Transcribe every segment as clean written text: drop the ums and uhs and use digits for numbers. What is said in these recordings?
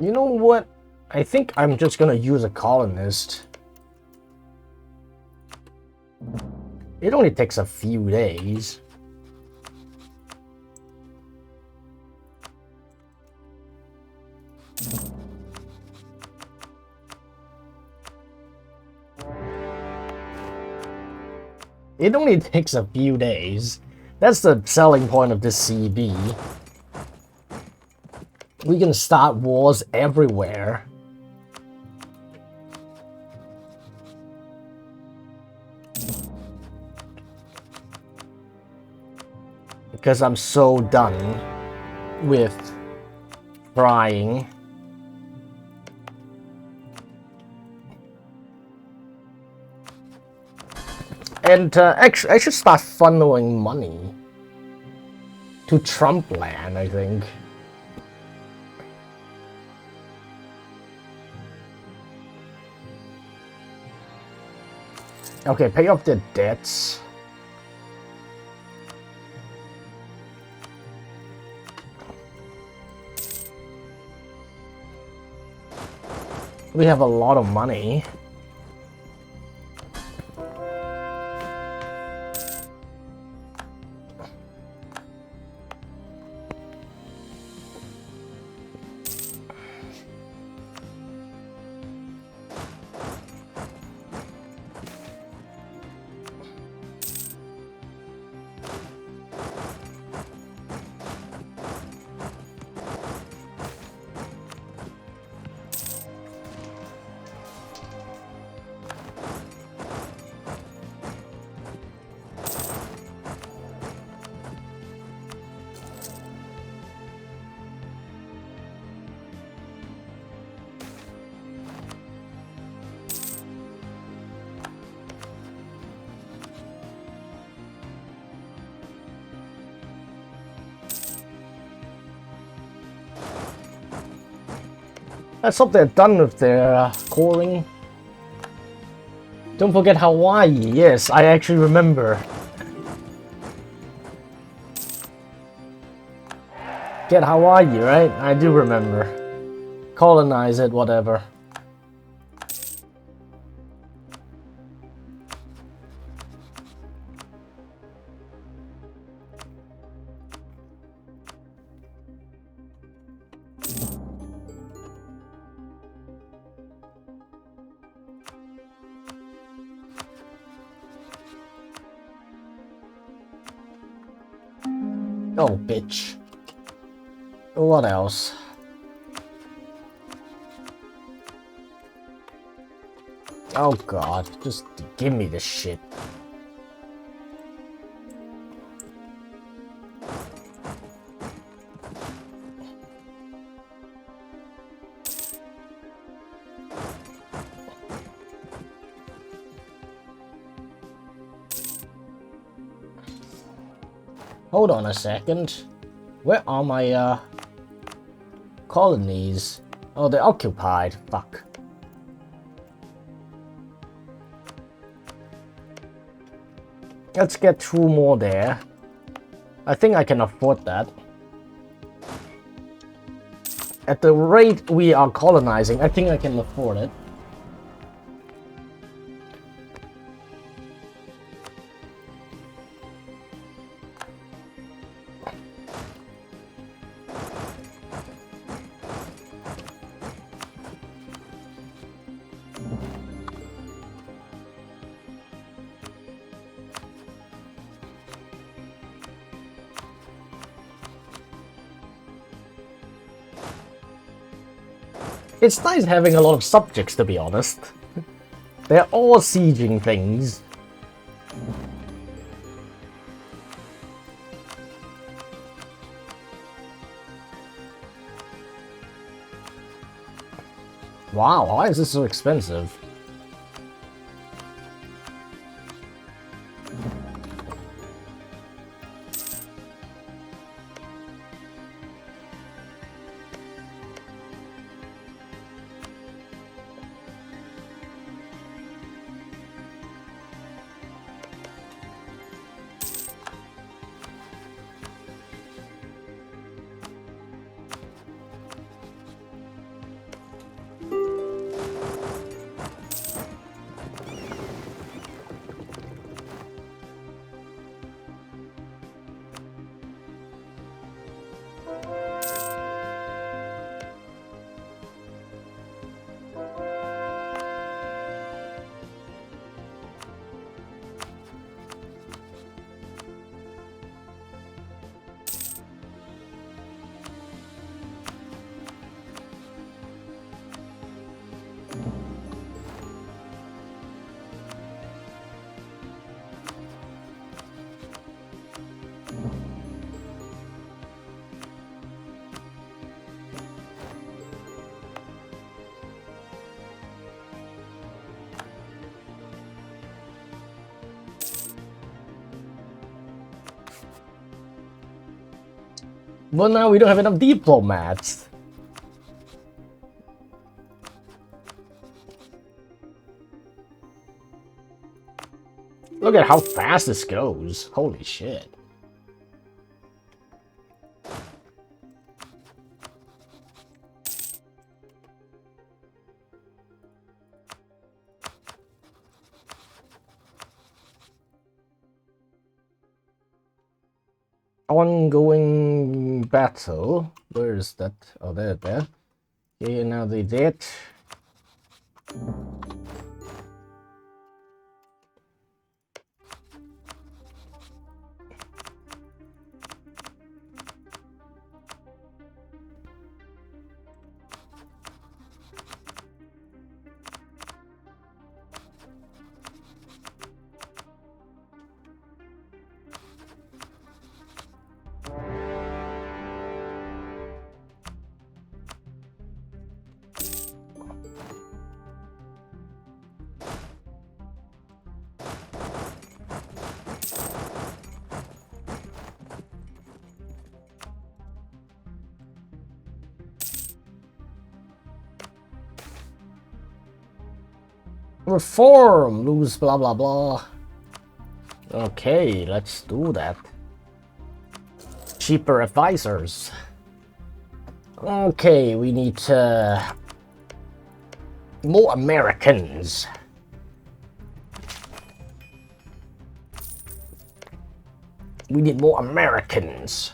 You know what? I think I'm just gonna use a colonist. It only takes a few days. It only takes a few days. That's the selling point of this CB. We can start wars everywhere. Because I'm so done with trying. And actually, I should start funneling money to Trump land, I think. Okay, pay off the debts. We have a lot of money. Let's hope they're done with their coring. Don't forget Hawaii. Yes, I actually remember. Get Hawaii, right? I do remember. Colonize it, whatever. Oh, bitch. What else? Oh god, just give me this shit. Hold on a second. Where are my colonies? Oh, they're occupied. Fuck. Let's get 2 more there. I think I can afford that. At the rate we are colonizing, I think I can afford it. It's nice having a lot of subjects, to be honest. They're all sieging things. Wow, why is this so expensive? Well, now we don't have enough diplomats. Look at how fast this goes. Holy shit. Ongoing battle. Where is that? Oh, there. Okay, now they did. Reform, lose blah blah blah. Okay, let's do that. Cheaper advisors. Okay, we need more Americans. We need more Americans.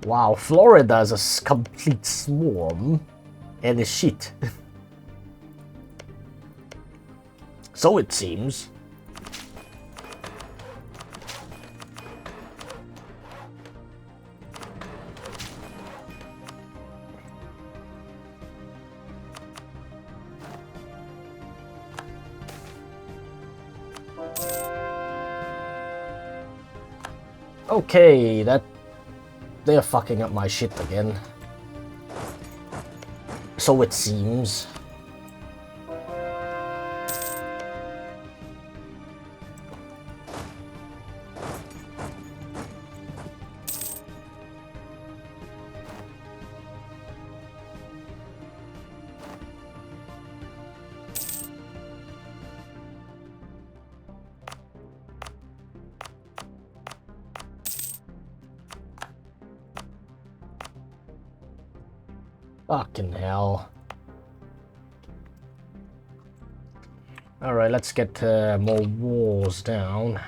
Wow, Florida is a complete swarm and is shit. So it seems. Okay, they're fucking up my shit again. So it seems. Fucking hell. Alright, let's get more walls down.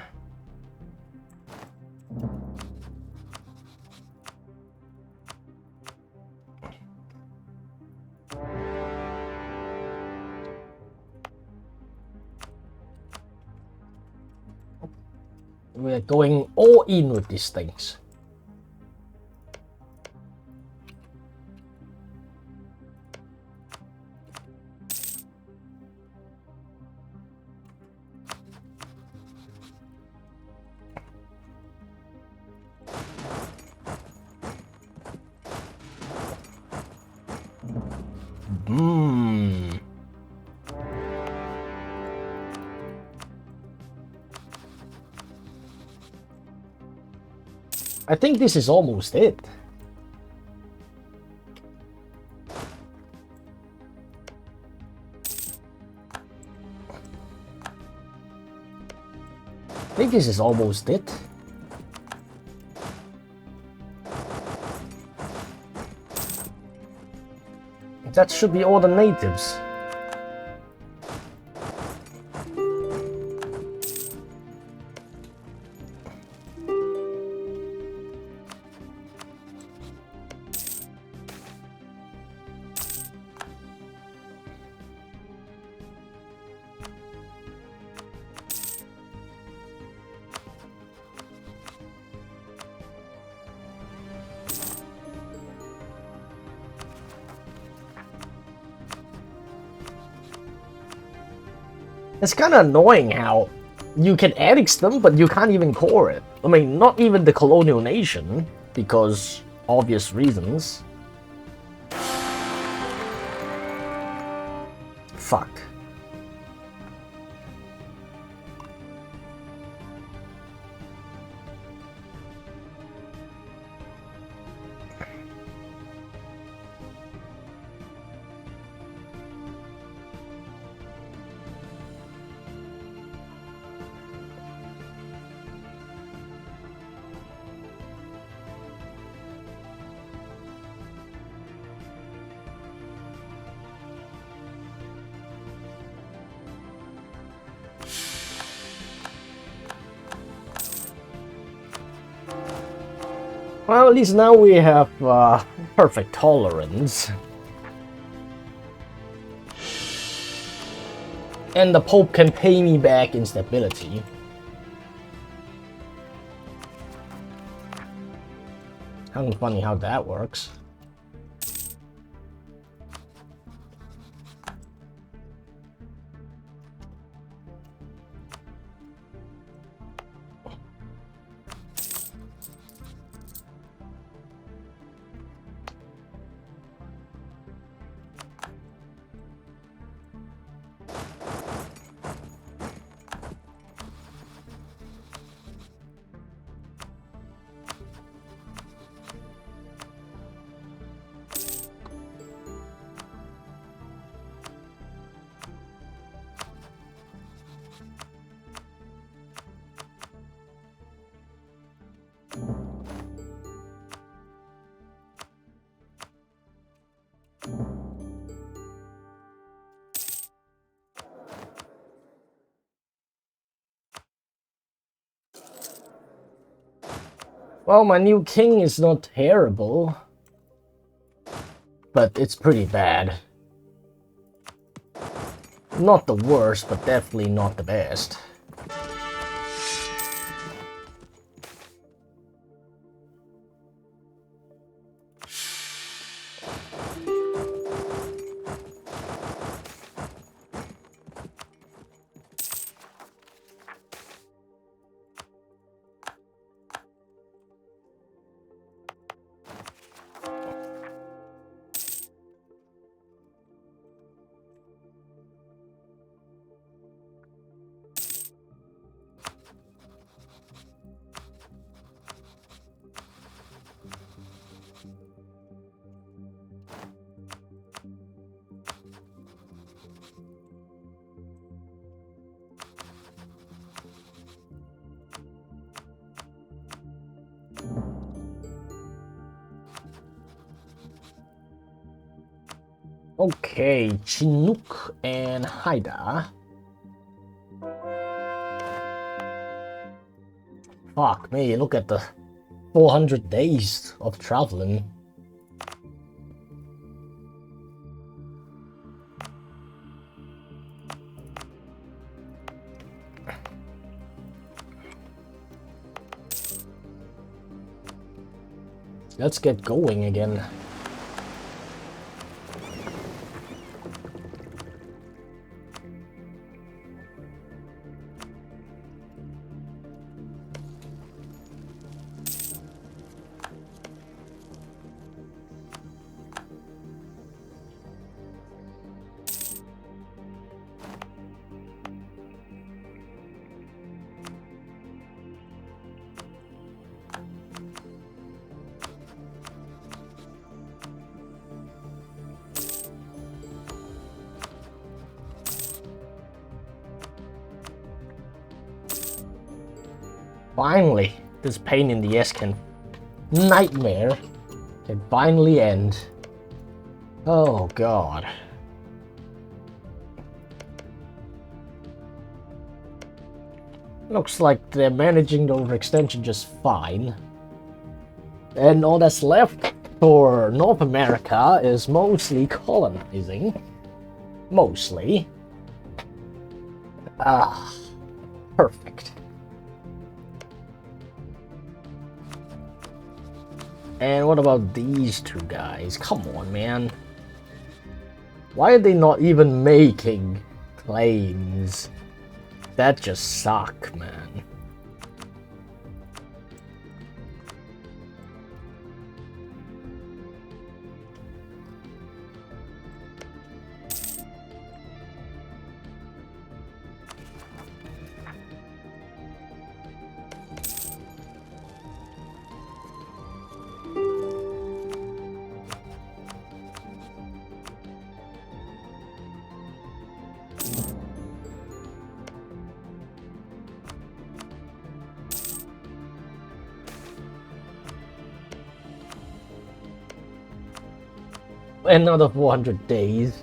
We're going all in with these things. I think this is almost it. I think this is almost it. That should be all the natives. It's kind of annoying how you can annex them, but you can't even core it. I mean, not even the colonial nation, because obvious reasons. Fuck. Well, at least now we have perfect tolerance. And the Pope can pay me back in stability. Kind of funny how that works. Well, my new king is not terrible, but it's pretty bad. Not the worst, but definitely not the best. Okay, Chinook and Haida. Fuck me, look at the 400 days of traveling. Let's get going again. Finally, this pain in the ass nightmare can finally end. Oh god. Looks like they're managing the overextension just fine. And all that's left for North America is mostly colonizing. Mostly. Ah, perfect. And what about these two guys? Come on, man. Why are they not even making claims? That just suck, man. Another 400 days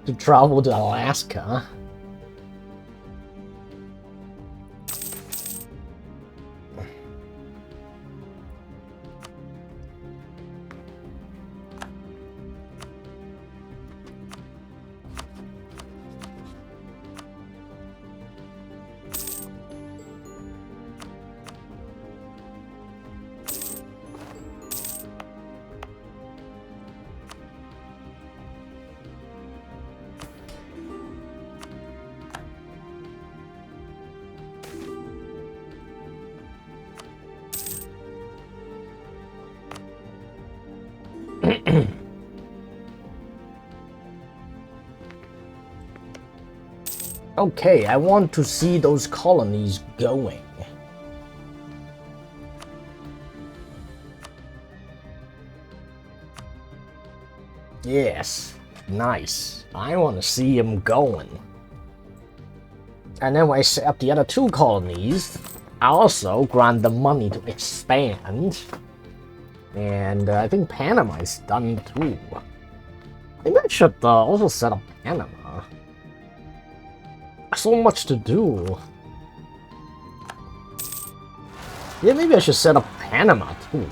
to travel to Alaska. Okay, I want to see those colonies going. Yes, nice. I want to see them going. And then when I set up the other two colonies, I also grant them money to expand. And I think Panama is done too. Maybe I should also set up Panama. So much to do. Yeah, maybe I should set up Panama too.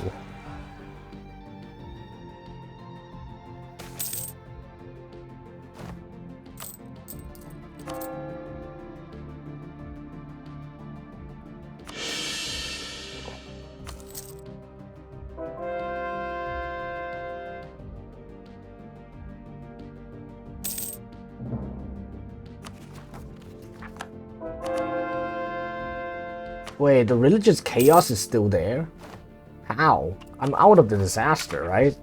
Wait, the religious chaos is still there? How? I'm out of the disaster, right?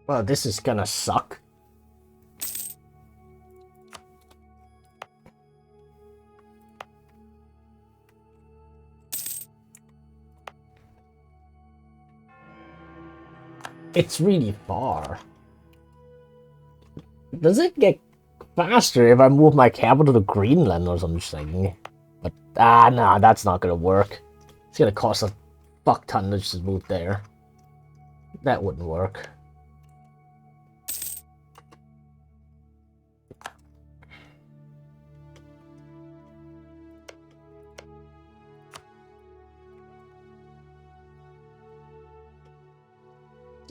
Well, this is gonna suck. It's really far. Does it get faster if I move my capital to Greenland or something? But, nah, that's not gonna work. It's gonna cost a fuck ton to just move there. That wouldn't work.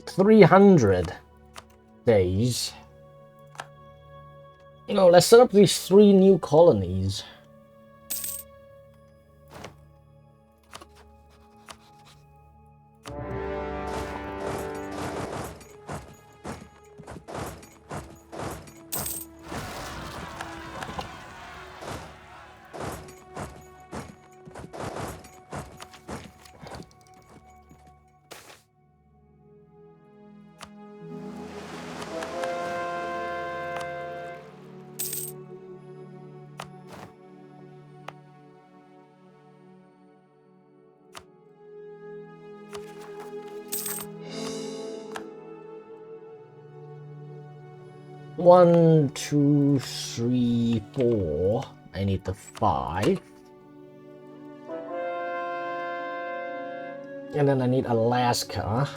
$300 days. You know, let's set up these 3 new colonies. 1, 2, 3, 4. I need the 5. And then I need Alaska.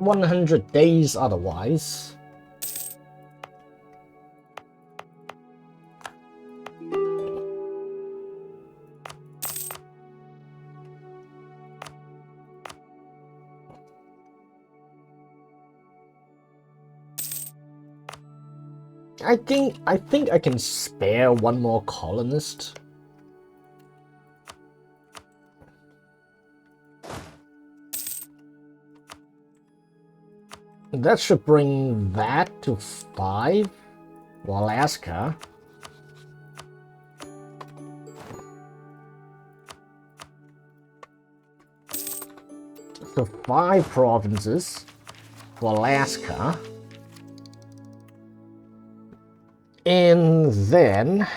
$100 otherwise. I think I can spare one more colonist. That should bring that to 5 for Alaska. So 5 provinces for Alaska. And then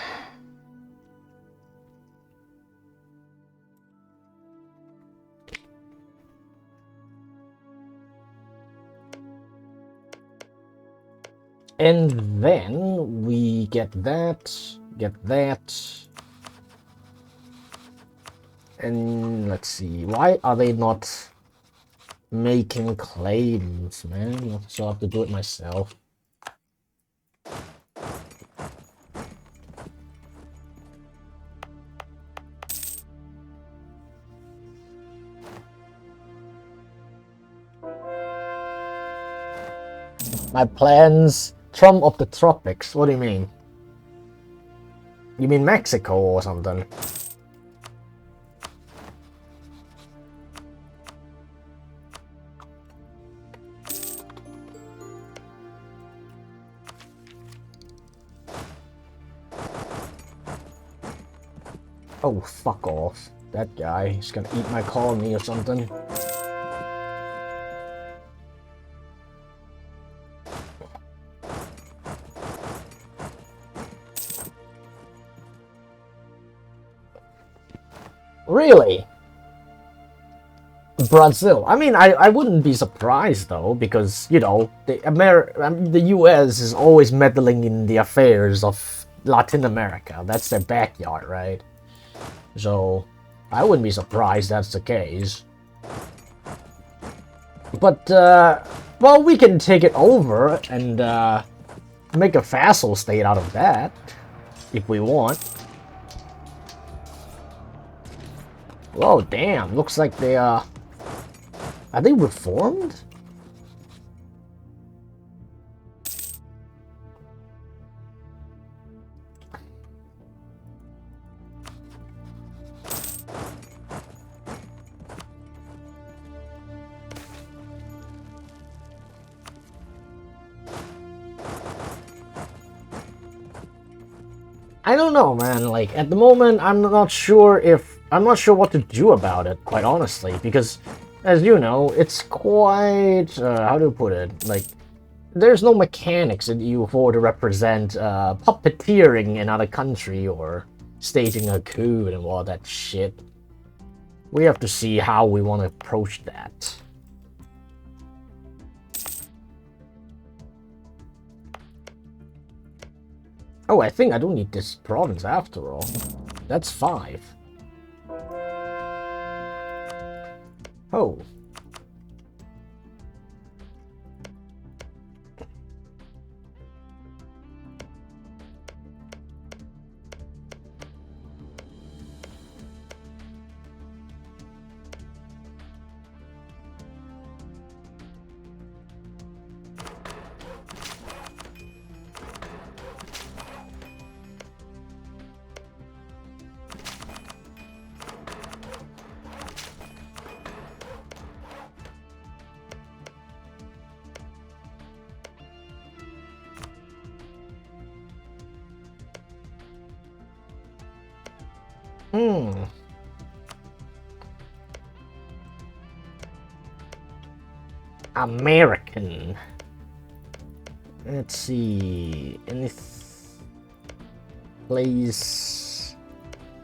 we get that, and let's see, why are they not making claims, man? So I have to do it myself. My plans, Trump of the tropics. What do you mean? You mean Mexico or something? Oh, fuck off. That guy, he's gonna eat my colony or something. Really? Brazil. I mean, I wouldn't be surprised though, because you know the U.S. is always meddling in the affairs of Latin America. That's their backyard, right? So I wouldn't be surprised that's the case. But well, we can take it over and make a vassal state out of that if we want. Whoa, damn! Looks like they are they reformed? I don't know, man. Like, at the moment, I'm not sure what to do about it, quite honestly, because, as you know, it's quite, how do you put it, like, there's no mechanics in EU4 to represent, puppeteering another country or staging a coup and all that shit. We have to see how we want to approach that. Oh, I think I don't need this province after all. That's 5. Oh. Hmm. American. Let's see. Any place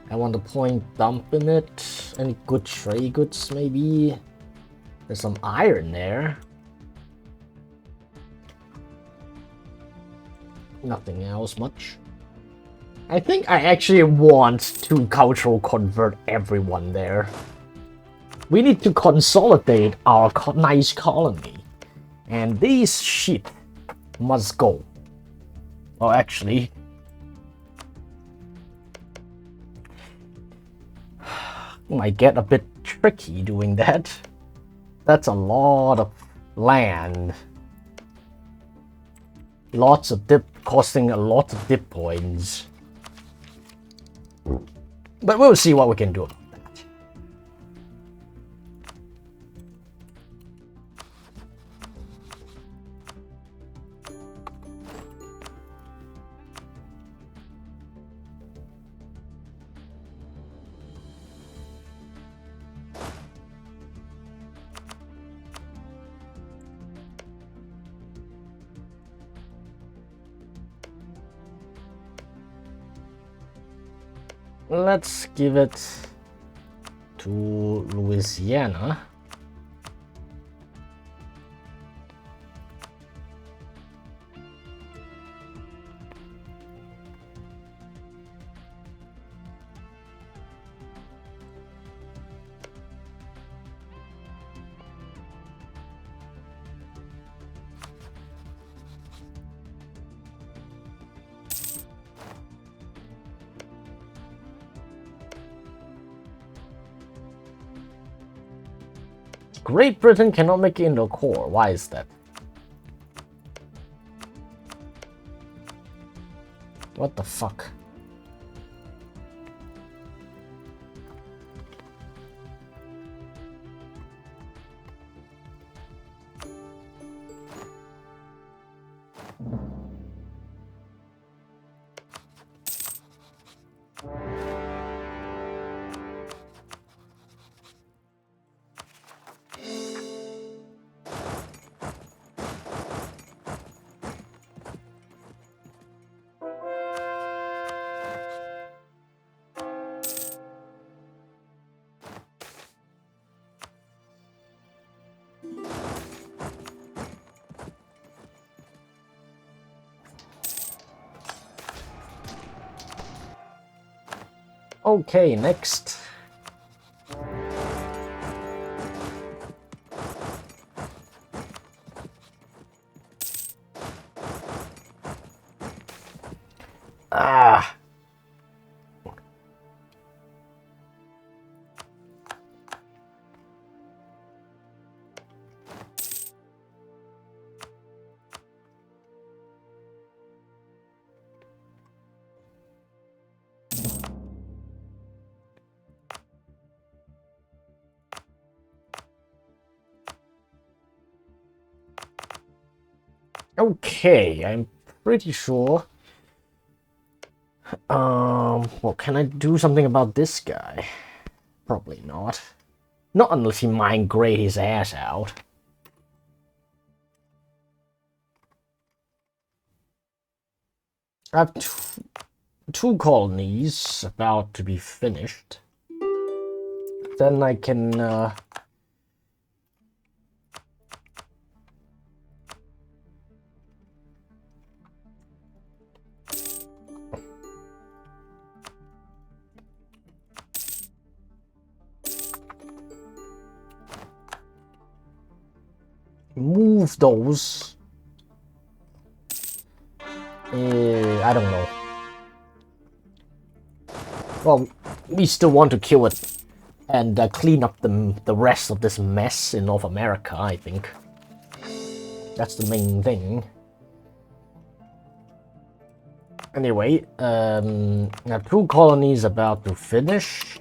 I want to point dump in it? Any good trade goods, maybe? There's some iron there. Nothing else much. I think I actually want to cultural convert everyone there. We need to consolidate our nice colony. And these shit must go. Oh, actually, might get a bit tricky doing that. That's a lot of land. Lots of dip, costing a lot of dip points. But we'll see what we can do about that. Let's give it to Louisiana. Great Britain cannot make it into a core. Why is that? What the fuck? Okay, next. Ah. Okay, I'm pretty sure. Well, can I do something about this guy? Probably not. Not unless he migrate his ass out. I have two colonies about to be finished. Then I can move those. I don't know. Well, we still want to kill it and clean up the rest of this mess in North America, I think. That's the main thing. Anyway, now 2 colonies about to finish.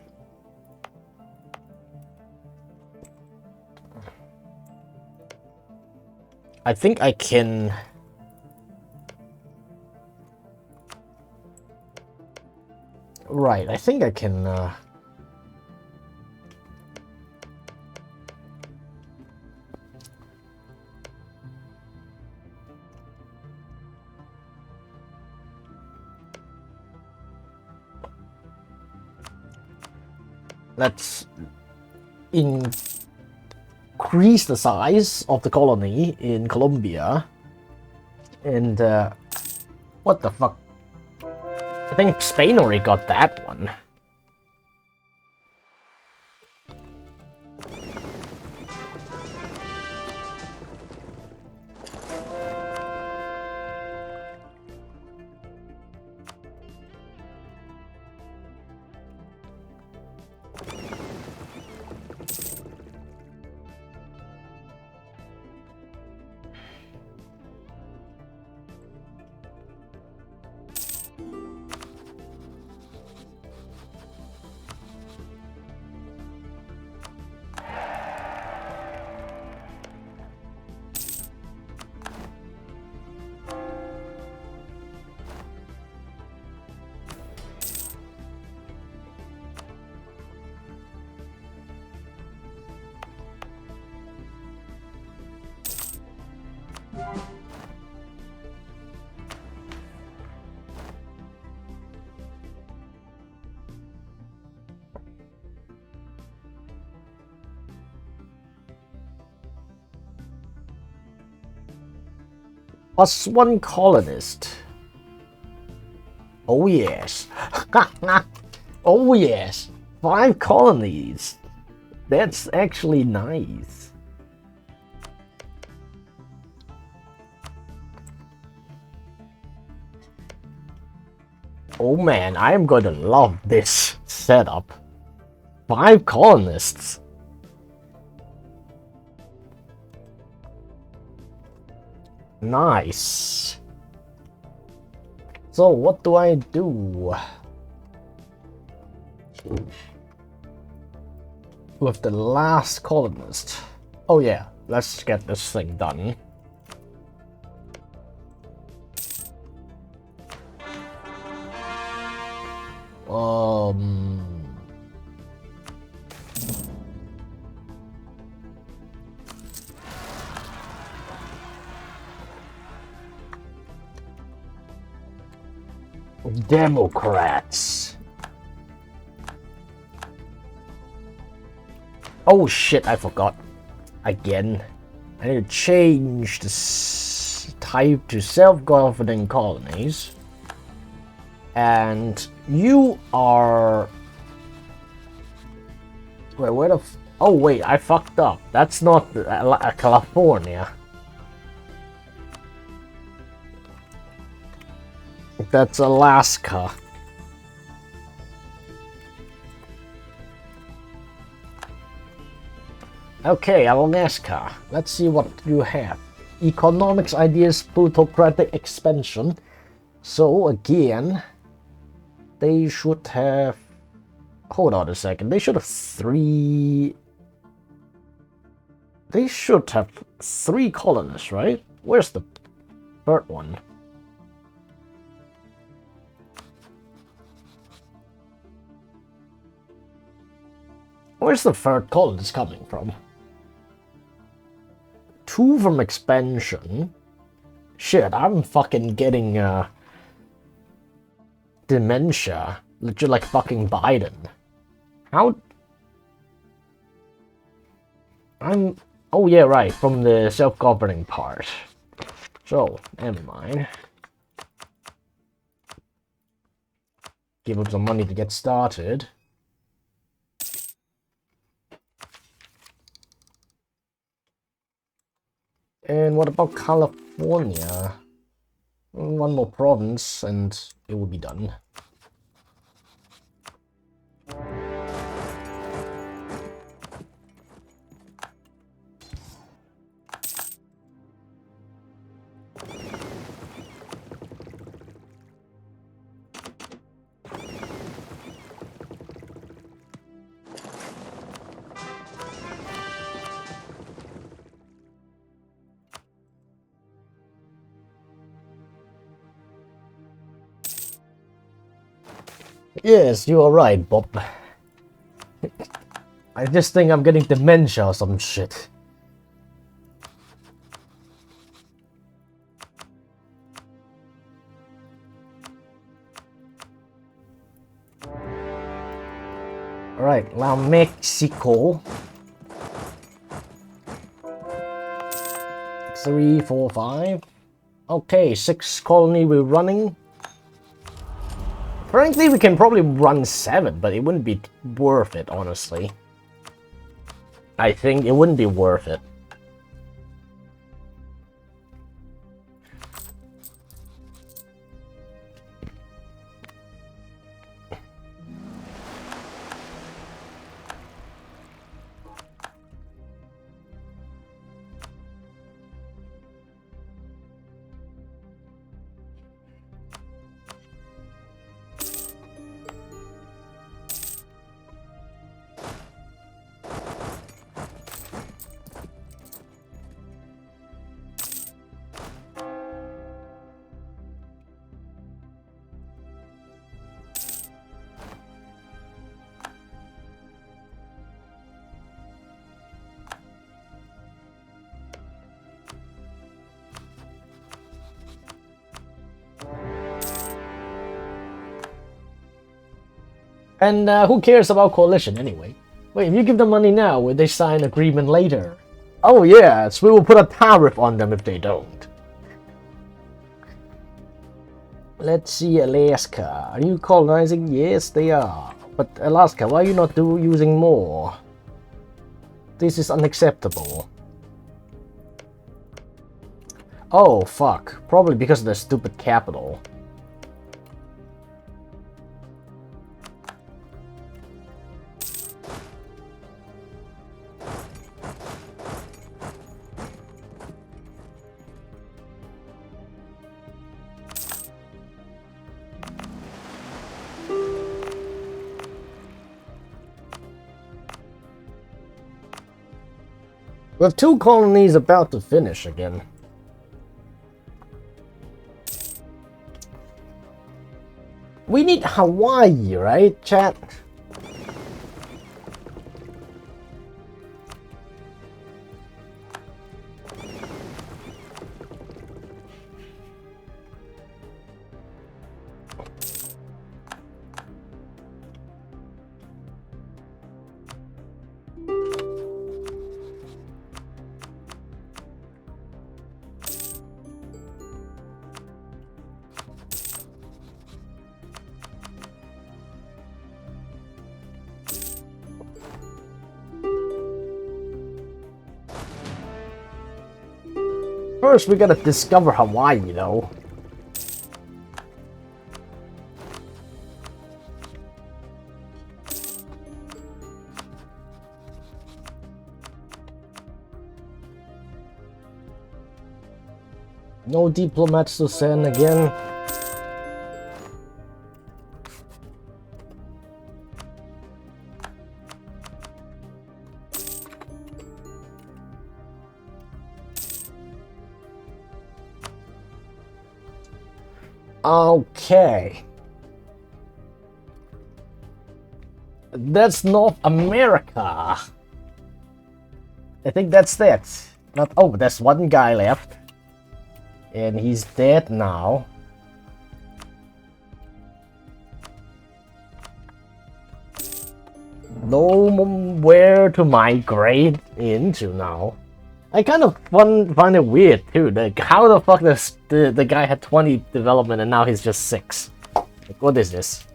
I think I can... Right, I think I can... Let's increase the size of the colony in Colombia. And, what the fuck? I think Spain already got that one. Plus one colonist. Oh yes. Oh yes. 5 colonies. That's actually nice. Oh man, I am going to love this setup. 5 colonists. Nice. So what do I do with the last colonist? Oh yeah, let's get this thing done. Democrats. Oh shit, I forgot. Again. I need to change the type to self-governing colonies. And you are... Wait, where the oh wait, I fucked up. That's not California. That's Alaska. Okay, Alaska. Let's see what you have. Economics, ideas, plutocratic expansion. So again, they should have... Hold on a second. They should have 3... They should have 3 colonists, right? Where's the 3rd one? Where's the 3rd colonist coming from? 2 from expansion. Shit, I'm fucking getting dementia. Legit like fucking Biden. How? I'm... Oh yeah, right, from the self-governing part. So, never mind. Give him some money to get started. And what about California? One more province and it will be done. Yes, you are right, Bob. I just think I'm getting dementia or some shit. Alright, now Mexico. 3, 4, 5. Okay, 6 colony we're running. Frankly, we can probably run 7, but it wouldn't be worth it, honestly. I think it wouldn't be worth it. And who cares about coalition anyway? Wait, if you give them money now, will they sign an agreement later? Oh yes, we will put a tariff on them if they don't. Let's see, Alaska. Are you colonizing? Yes, they are. But Alaska, why are you not using more? This is unacceptable. Oh, fuck. Probably because of the stupid capital. With 2 colonies about to finish again. We need Hawaii, right, chat? First, we gotta discover Hawaii, though. No diplomats to send again. Okay. That's North America. I think that's that. Not, oh, there's one guy left. And he's dead now. Nowhere to migrate into now. I kind of find it weird too. Like, how the fuck does the guy had 20 development and now he's just 6? Like, what is this?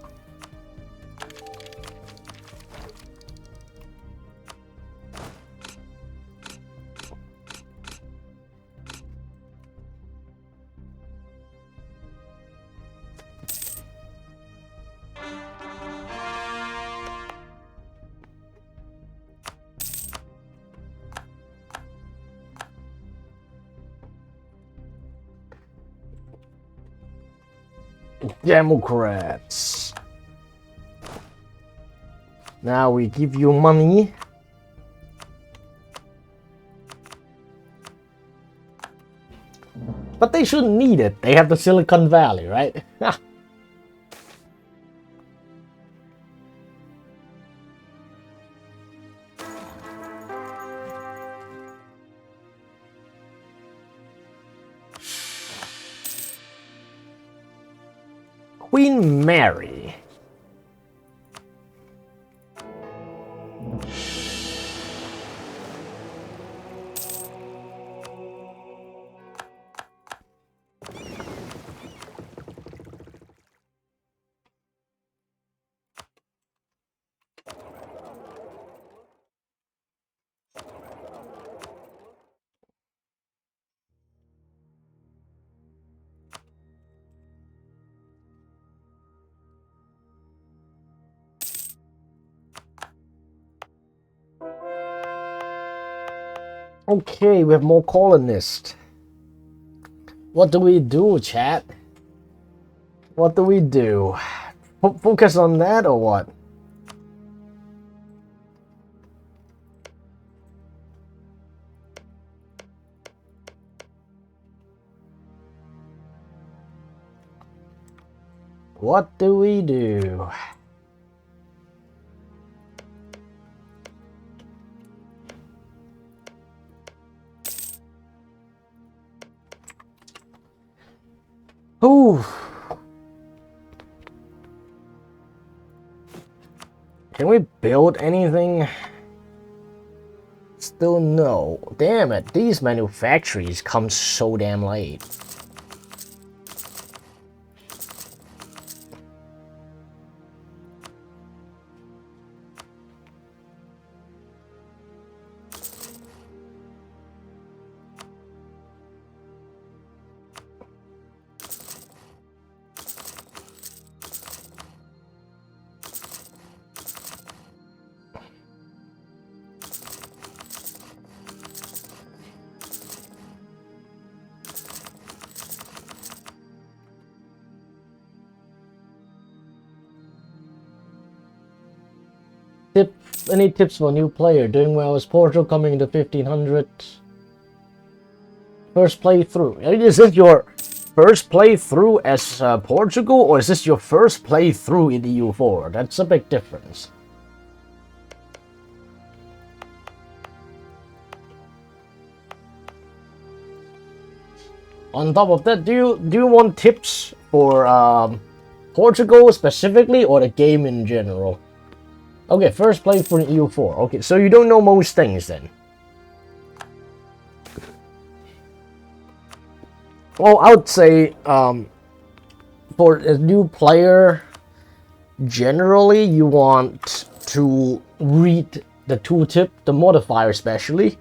Democrats. Now we give you money. But they shouldn't need it. They have the Silicon Valley, right? Queen Mary. Okay, we have more colonists. What do we do, chat? What do we do? Focus on that or what? What do we do? Ooh. Can we build anything? Still no. Damn it, these manufactories come so damn late. Any tips for a new player? Doing well is Portugal coming into 1500. First playthrough. Is this your first playthrough as Portugal, or is this your first playthrough in EU4? That's a big difference. On top of that, do you want tips for Portugal specifically, or the game in general? Okay, first playthrough in EU4. Okay, so you don't know most things then. Well, I would say for a new player, generally you want to read the tooltip, the modifier especially.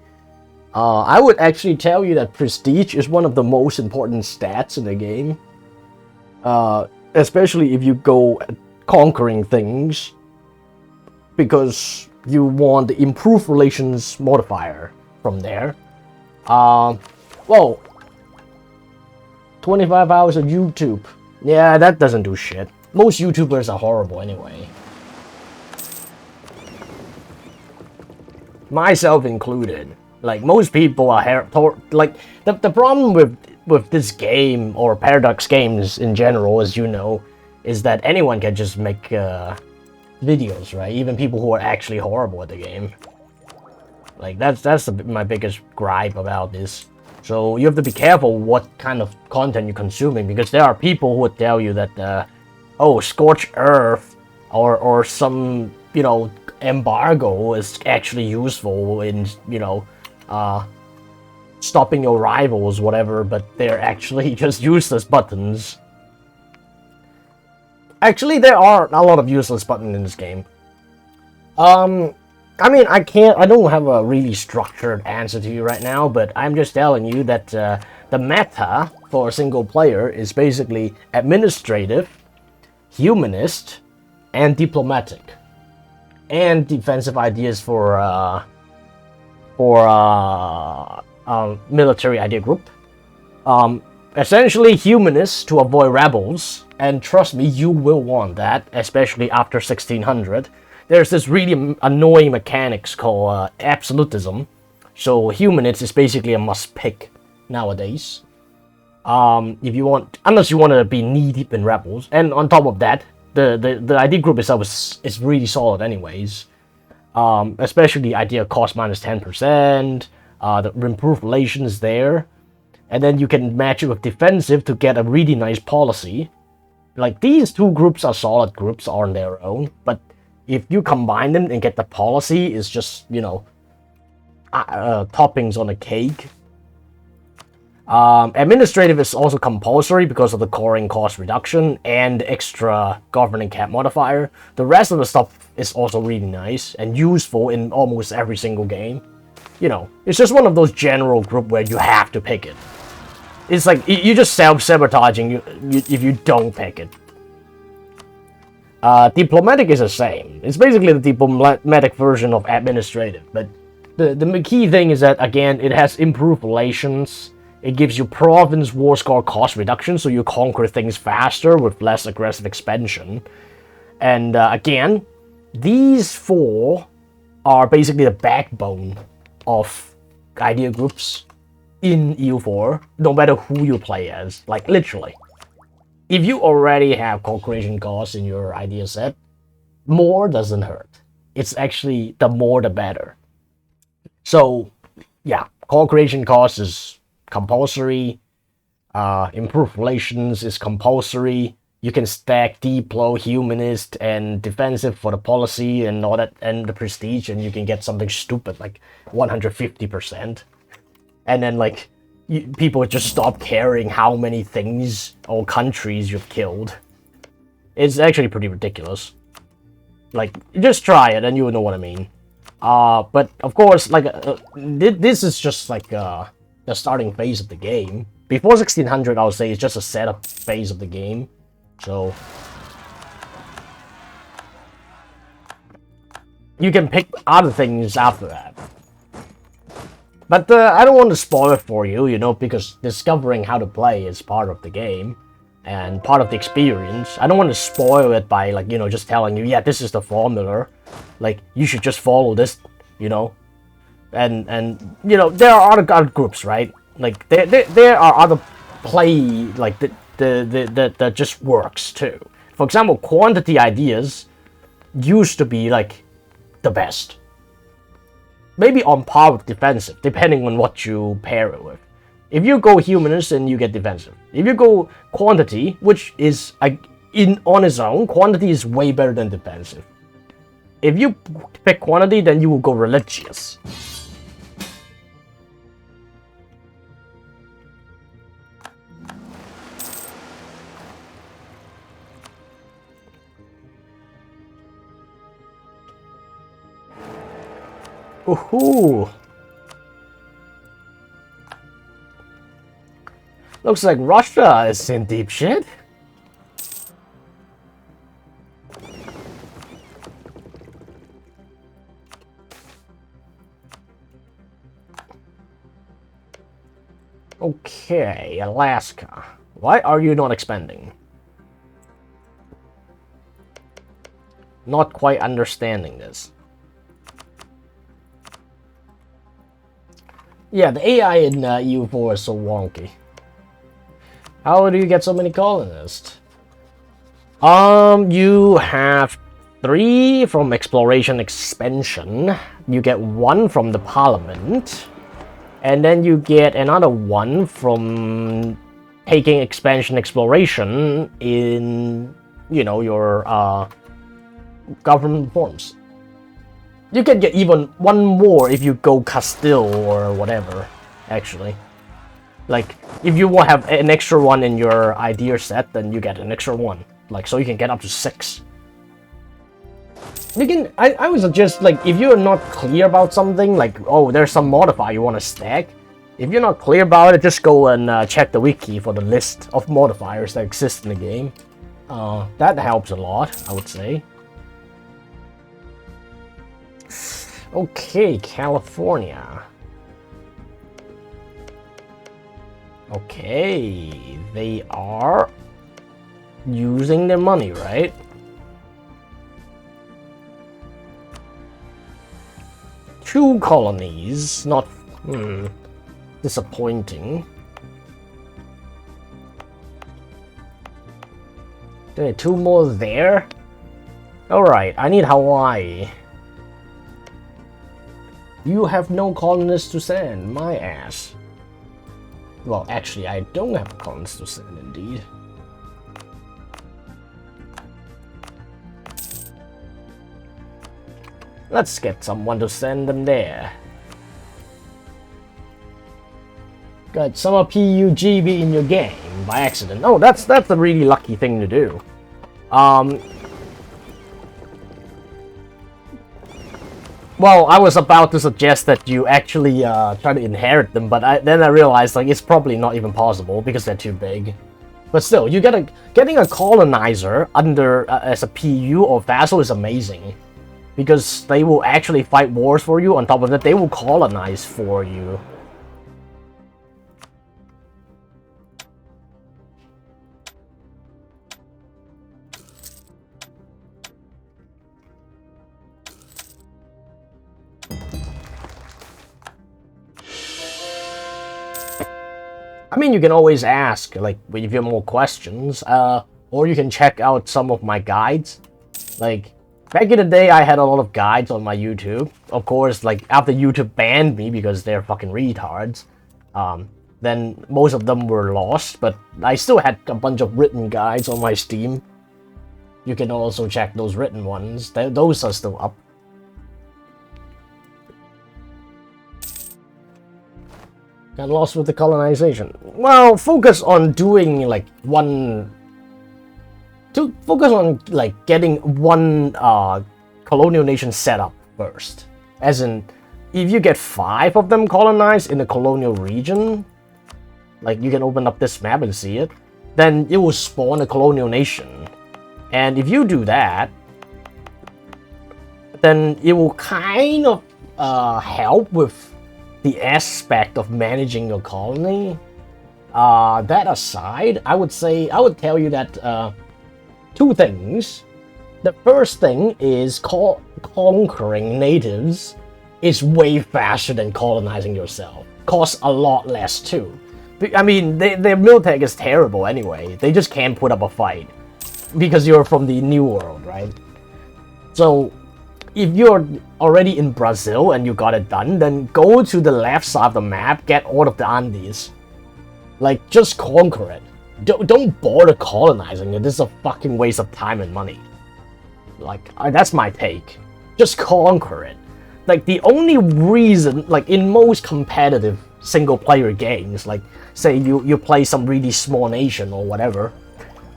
I would actually tell you that prestige is one of the most important stats in the game. Especially if you go conquering things, because you want the improved relations modifier from there. Well, 25 hours of YouTube. Yeah, that doesn't do shit. Most YouTubers are horrible anyway. Myself included. Like, most people are like, the problem with this game, or Paradox games in general, as you know, is that anyone can just make videos, right? Even people who are actually horrible at the game. Like, that's my biggest gripe about this. So you have to be careful what kind of content you're consuming, because there are people who would tell you that, oh, Scorched Earth or some, you know, embargo is actually useful in, you know, stopping your rivals, whatever, but they're actually just useless buttons. Actually, there are a lot of useless buttons in this game. I mean, I don't have a really structured answer to you right now, but I'm just telling you that the meta for a single player is basically administrative, humanist, and diplomatic, and defensive ideas for military idea group. Essentially humanist to avoid rebels, and trust me, you will want that, especially after 1600. There's this really annoying mechanics called absolutism, so humanist is basically a must-pick nowadays. If you want, unless you want to be knee-deep in rebels, and on top of that, the idea group itself is really solid anyways. Especially the idea cost minus 10%, the improved relations there. And then you can match it with defensive to get a really nice policy. Like, these two groups are solid groups on their own, but if you combine them and get the policy, it's just, you know, toppings on the cake. Administrative is also compulsory because of the coring cost reduction and extra governing cap modifier. The rest of the stuff is also really nice and useful in almost every single game. You know, it's just one of those general group where you have to pick it. It's like, you're just self-sabotaging if you don't pick it. Diplomatic is the same. It's basically the diplomatic version of administrative, but the key thing is that, again, it has improved relations. It gives you province war score cost reduction, so you conquer things faster with less aggressive expansion. And again, these four are basically the backbone of idea groups in EU4, no matter who you play as, like literally. If you already have co-creation costs in your idea set, more doesn't hurt. It's actually the more the better. So yeah, co-creation cost is compulsory. Improved relations is compulsory. You can stack Diplo, humanist, and defensive for the policy and all that, and the prestige, and you can get something stupid like 150%. And then like people just stop caring how many things or countries you've killed. It's actually pretty ridiculous. Like, just try it and you will know what I mean. But of course, like this is just like the starting phase of the game. Before 1600, I would say it's just a setup phase of the game. So you can pick other things after that. But I don't want to spoil it for you, you know, because discovering how to play is part of the game and part of the experience. I don't want to spoil it by, like, you know, just telling you, yeah, this is the formula. Like, you should just follow this, you know. And you know, there are other groups, right? Like, there are other play, like, that just works, too. For example, quantity ideas used to be, like, the best. Maybe on par with defensive, depending on what you pair it with. If you go humanist, then you get defensive. If you go quantity, which is on its own, quantity is way better than defensive. If you pick quantity, then you will go religious. Ooh. Looks like Russia is in deep shit. Okay, Alaska. Why are you not expanding? Not quite understanding this. Yeah, the AI in EU4 is so wonky. How do you get so many colonists? You have 3 from exploration expansion. You get 1 from the parliament. And then you get another 1 from taking expansion exploration in, you know, your government forms. You can get even 1 more if you go Castile or whatever, actually. Like, if you want to have an extra 1 in your idea set, then you get an extra 1. Like, so you can get up to 6. You can, I would suggest, like, if you're not clear about something, like, oh, there's some modifier you want to stack. If you're not clear about it, just go and check the wiki for the list of modifiers that exist in the game. That helps a lot, I would say. Okay, California. Okay, they are using their money, right? Two colonies, not disappointing. There are 2 more there. All right, I need Hawaii. You have no colonists to send, my ass. Well, actually, I don't have colonists to send, indeed. Let's get someone to send them there. Got some PUGB in your game by accident. Oh, that's a really lucky thing to do. Well, I was about to suggest that you actually try to inherit them, but then I realized like it's probably not even possible because they're too big. But still, getting a colonizer under as a PU or vassal is amazing, because they will actually fight wars for you. On top of that, they will colonize for you. I mean, you can always ask, like, if you have more questions, or you can check out some of my guides. Like, back in the day, I had a lot of guides on my YouTube. Of course, like, after YouTube banned me because they're fucking retards, then most of them were lost, but I still had a bunch of written guides on my Steam. You can also check those written ones. Those are still up. Got lost with the colonization. Well, focus on doing like getting one colonial nation set up first. As in, if you get 5 of them colonized in a colonial region, like you can open up this map and see it, then it will spawn a colonial nation. And if you do that, then it will kind of help with the aspect of managing your colony. That aside, I would tell you that 2 things. The first thing is conquering natives is way faster than colonizing yourself. Costs a lot less too. I mean, their military is terrible anyway. They just can't put up a fight because you're from the New World, right? So if you're already in Brazil and you got it done, then go to the left side of the map, get all of the Andes. Like, just conquer it. Don't bother colonizing it. This is a fucking waste of time and money. Like, that's my take. Just conquer it. Like, the only reason, like, in most competitive single-player games, like, say you play some really small nation or whatever,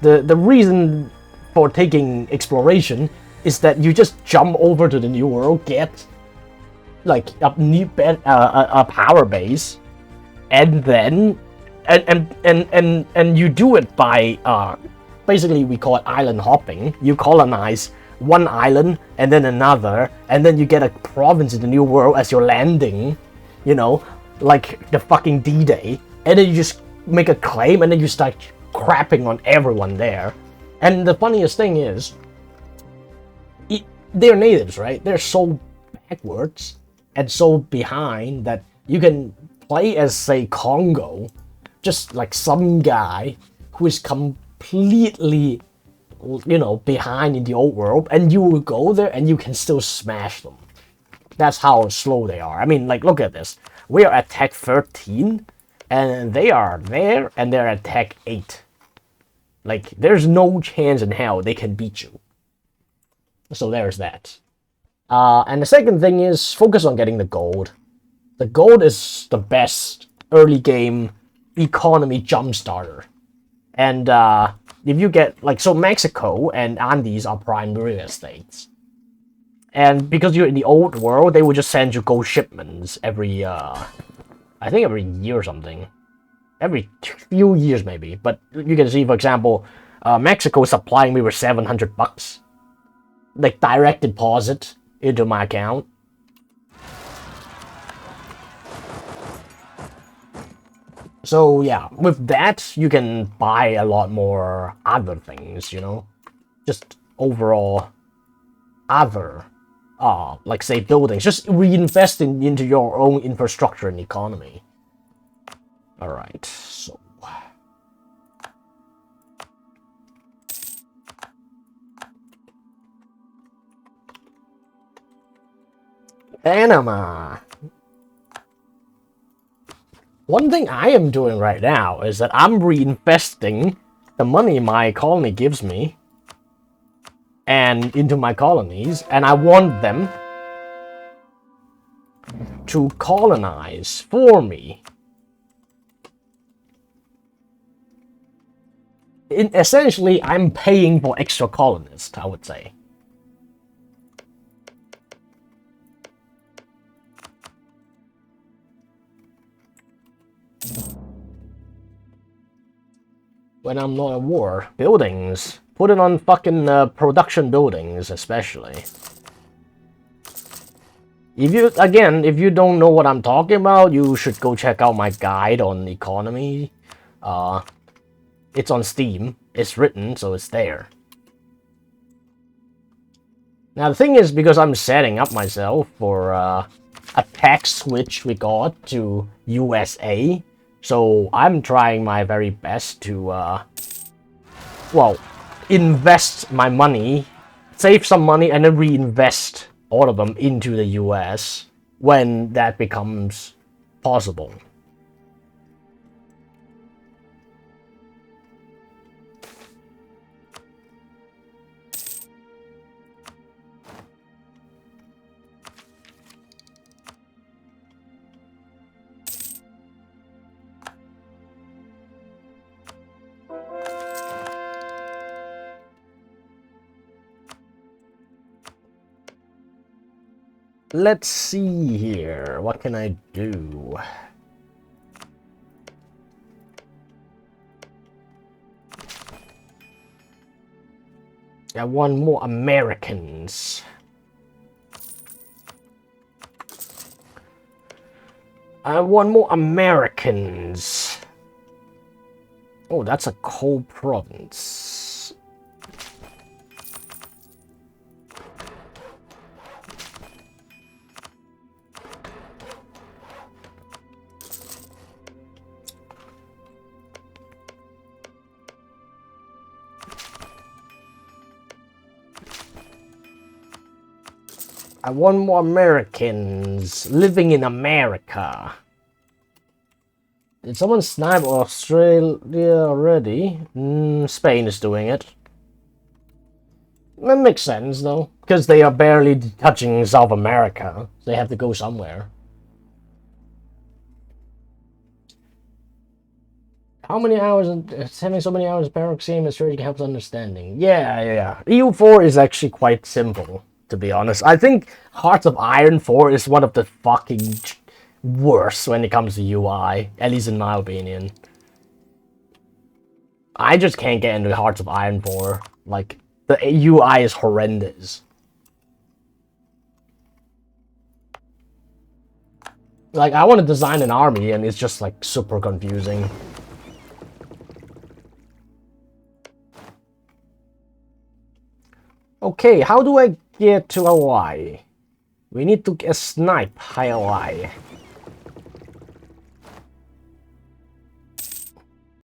the reason for taking exploration is that you just jump over to the New World, get like a power base, and then and you do it by basically we call it island hopping. You colonize one island and then another, and then you get a province in the New World as you're landing, you know, like the fucking D-Day, and then you just make a claim and then you start crapping on everyone there. And the funniest thing is, they're natives, right? They're so backwards and so behind that you can play as, say, Congo, just like some guy who is completely, you know, behind in the old world, and you will go there and you can still smash them. That's how slow they are. I mean, like, look at this. We are at tech 13, and they are there, and they're at tech 8. Like, there's no chance in hell they can beat you. So there's that. And the second thing is focus on getting the gold. The gold is the best early game economy jump starter. And if you get, like, so Mexico and Andes are prime real estates. And because you're in the old world, they will just send you gold shipments every, I think every year or something. Every few years maybe. But you can see, for example, Mexico is supplying me with $700. Like, direct deposit into my account. So yeah, with that, you can buy a lot more other things, you know? Just overall other, like, say, buildings. Just reinvesting into your own infrastructure and economy. Alright, so Panama. One thing I am doing right now is that I'm reinvesting the money my colony gives me and into my colonies, and I want them to colonize for me. Essentially, I'm paying for extra colonists, I would say. When I'm not at war, buildings. Put it on fucking production buildings, especially. If you don't know what I'm talking about, you should go check out my guide on economy. It's on Steam. It's written, so it's there. Now the thing is, because I'm setting up myself for a tax switch we got to USA, so I'm trying my very best to, well, invest my money, save some money, and then reinvest all of them into the US when that becomes possible. Let's see here. What can I do? I want more Americans. I want more Americans. Oh, that's a coal province. I want more Americans living in America. Did someone snipe Australia already? Spain is doing it. That makes sense, though, because they are barely touching South America. They have to go somewhere. How many hours? Having so many hours of paroxysm really helps understanding. Yeah. EU4 is actually quite simple, to be honest. I think Hearts of Iron 4 is one of the fucking worst when it comes to UI, at least in my opinion. I just can't get into Hearts of Iron 4. Like, the UI is horrendous. Like, I want to design an army and it's just like super confusing. Okay, how do I get to Hawaii? We need to snipe Hawaii.